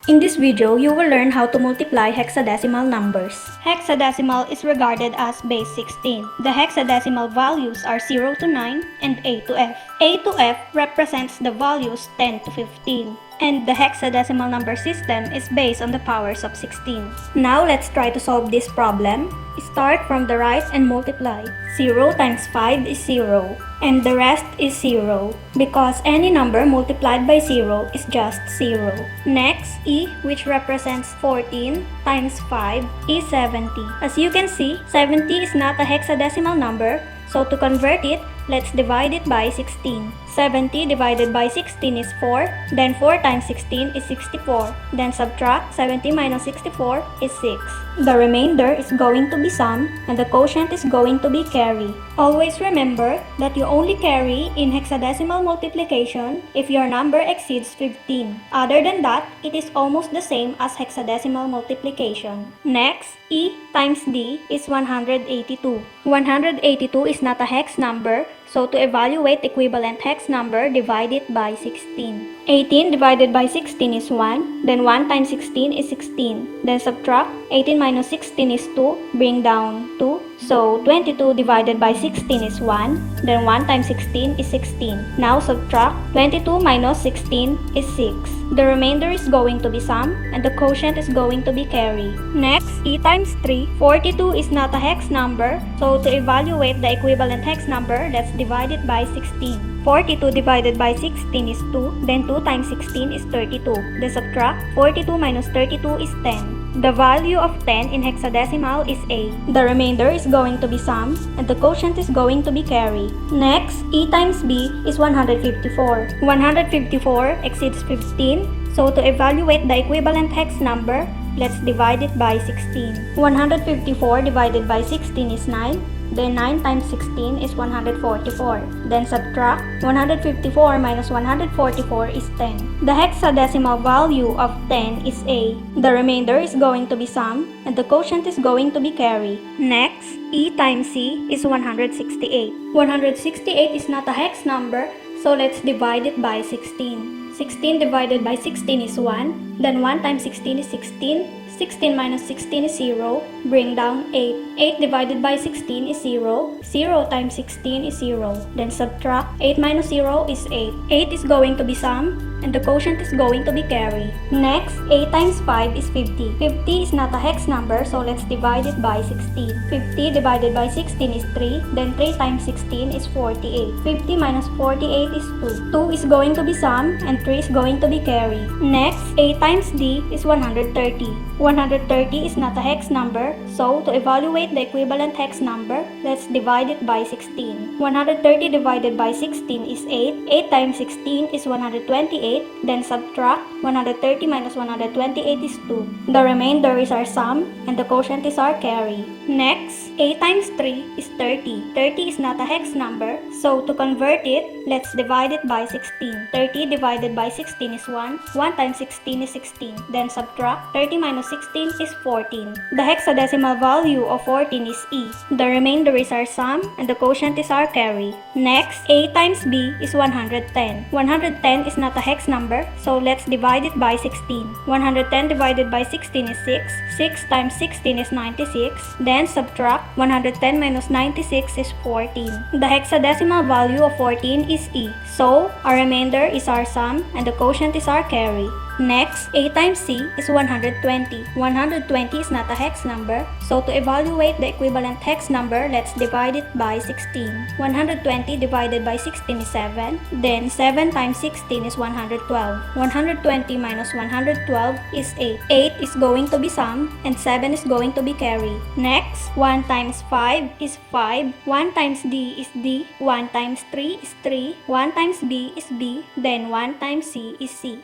In this video, you will learn how to multiply hexadecimal numbers. Hexadecimal is regarded as base 16. The hexadecimal values are 0 to 9 and A to F. A to F represents the values 10 to 15. And the hexadecimal number system is based on the powers of 16. Now let's try to solve this problem. Start from the right and multiply. 0 times 5 is 0. And the rest is 0 because any number multiplied by 0 is just 0. Next, E, which represents 14 times 5 is 70. As you can see, 70 is not a hexadecimal number, so to convert it, let's divide it by 16. 70 divided by 16 is 4, then 4 times 16 is 64. Then subtract 70 minus 64 is 6. The remainder is going to be sum and the quotient is going to be carry. Always remember that you only carry in hexadecimal multiplication if your number exceeds 15. Other than that, it is almost the same as hexadecimal multiplication. Next, E times D is 182. 182 is not a hex number, so to evaluate equivalent hex number, divide it by 16. 18 divided by 16 is 1, then 1 times 16 is 16. Then subtract 18 minus 16 is 2, bring down 2. So 22 divided by 16 is 1, then 1 times 16 is 16. Now subtract 22 minus 16 is 6. The remainder is going to be sum and the quotient is going to be carry. Next, E times 3. 42 is not a hex number, so to evaluate the equivalent hex number, let's divide it by 16. 42 divided by 16 is 2, then 2 times 16 is 32. Then subtract 42 minus 32 is 10. The value of 10 in hexadecimal is A. The remainder is going to be sum and the quotient is going to be carry. Next, E times B is 154. 154 exceeds 15, so to evaluate the equivalent hex number, let's divide it by 16. 154 divided by 16 is 9. Then 9 times 16 is 144. Then subtract 154 minus 144 is 10. The hexadecimal value of 10 is A. The remainder is going to be sum and the quotient is going to be carry. Next, E times C is 168. 168 is not a hex number, so let's divide it by 16. 16 divided by 16 is 1. Then 1 times 16 is 16. 16 minus 16 is 0. Bring down 8. 8 divided by 16 is 0. 0 times 16 is 0. Then subtract 8 minus 0 is 8. 8 is going to be sum and the quotient is going to be carry. Next, 8 times 5 is 50. 50 is not a hex number, so let's divide it by 16. 50 divided by 16 is 3. Then 3 times 16 is 48. 50 minus 48 is 2. 2 is going to be sum and 3 is going to be carry. Next, 8 times D is 130. 130 is not a hex number, so to evaluate the equivalent hex number, let's divide it by 16. 130 divided by 16 is 8. 8 times 16 is 128. Then subtract 130 minus 128 is 2. The remainder is our sum and the quotient is our carry. Next, 8 times 3 is 30. 30 is not a hex number, so to convert it, let's divide it by 16. 30 divided by 16 is 1. 1 times 16 is 16. Then subtract 30 minus 16 is 14. The hexadecimal value of 14 is E. The remainder is our sum and the quotient is our carry. Next, A times B is 110. 110 is not a hex number, so let's divide it by 16. 110 divided by 16 is 6. 6 times 16 is 96. Then subtract 110 minus 96 is 14. The hexadecimal value of 14 is E. So, our remainder is our sum and the quotient is our carry. Next, A times C is 120. 120 is not a hex number, so to evaluate the equivalent hex number, let's divide it by 16. 120 divided by 16 is 7. Then 7 times 16 is 112. 120 minus 112 is 8. 8 is going to be sum and 7 is going to be carry. Next, 1 times 5 is 5. 1 times D is D. 1 times 3 is 3. 1 times B is B. Then 1 times C is C.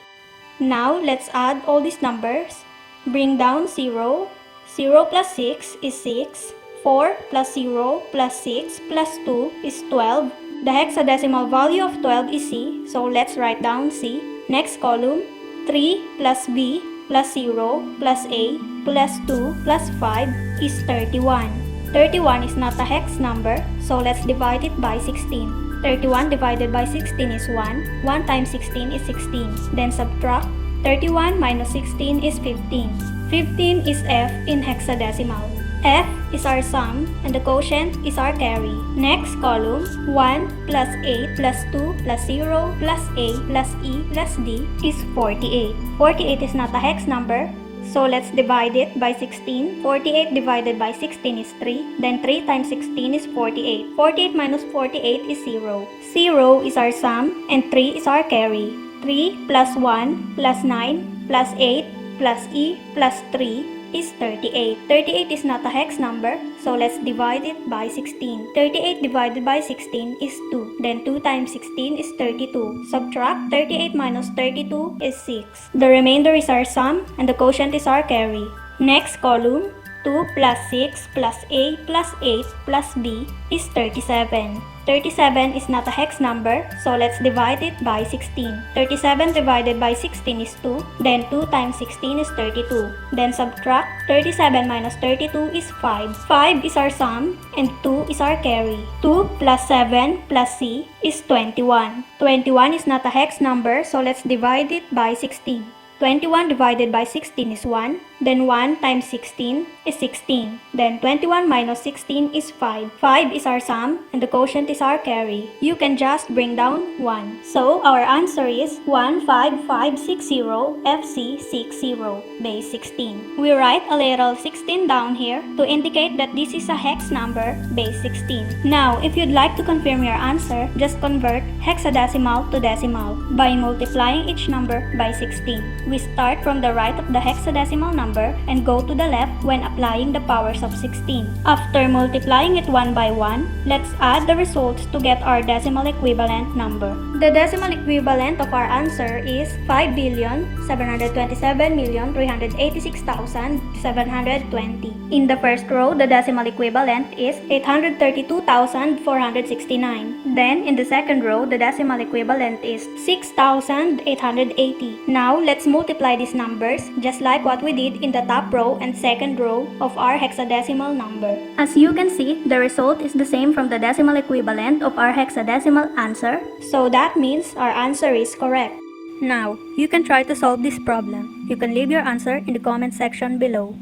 Now, let's add all these numbers. Bring down 0. 0 plus 6 is 6. 4 plus 0 plus 6 plus 2 is 12. The hexadecimal value of 12 is C, so let's write down C. Next column, 3 plus B plus 0 plus A plus 2 plus 5 is 31. 31 is not a hex number, so let's divide it by 16. 31 divided by 16 is 1. 1 times 16 is 16. Then subtract 31 minus 16 is 15. 15 is F in hexadecimal. F is our sum and the quotient is our carry. Next column, 1 plus 8 plus 2 plus 0 plus A plus E plus D is 48. 48 is not a hex number, so let's divide it by 16. 48 divided by 16 is 3. Then 3 times 16 is 48. 48 minus 48 is 0. 0 is our sum and 3 is our carry. 3 plus 1 plus 9 plus 8 plus E plus 3 is 38. 38 is not a hex number, so let's divide it by 16. 38 divided by 16 is 2. Then 2 times 16 is 32. Subtract 38 minus 32 is 6. The remainder is our sum and the quotient is our carry. Next column, 2 plus 6 plus A plus 8 plus B is 37. 37 is not a hex number, so let's divide it by 16. 37 divided by 16 is 2. Then 2 times 16 is 32. Then subtract 37 minus 32 is 5. 5 is our sum and 2 is our carry. 2 plus 7 plus C is 21. 21 is not a hex number, so let's divide it by 16. 21 divided by 16 is 1. Then 1 times 16 is 16. Then 21 minus 16 is 5. 5 is our sum and the quotient is our carry. You can just bring down 1. So our answer is 15560 FC60 base 16. We write a little 16 down here to indicate that this is a hex number base 16. Now if you'd like to confirm your answer, just convert hexadecimal to decimal by multiplying each number by 16. We start from the right of the hexadecimal number and go to the left when applying the powers of 16. After multiplying it one by one, let's add the results to get our decimal equivalent number. The decimal equivalent of our answer is 5,727,386,720. In the first row, the decimal equivalent is 832,469. Then in the second row, the decimal equivalent is 6,880. Now let's multiply these numbers just like what we did in the top row and second row of our hexadecimal number. As you can see, the result is the same from the decimal equivalent of our hexadecimal answer, so that means our answer is correct. Now, you can try to solve this problem. You can leave your answer in the comment section below.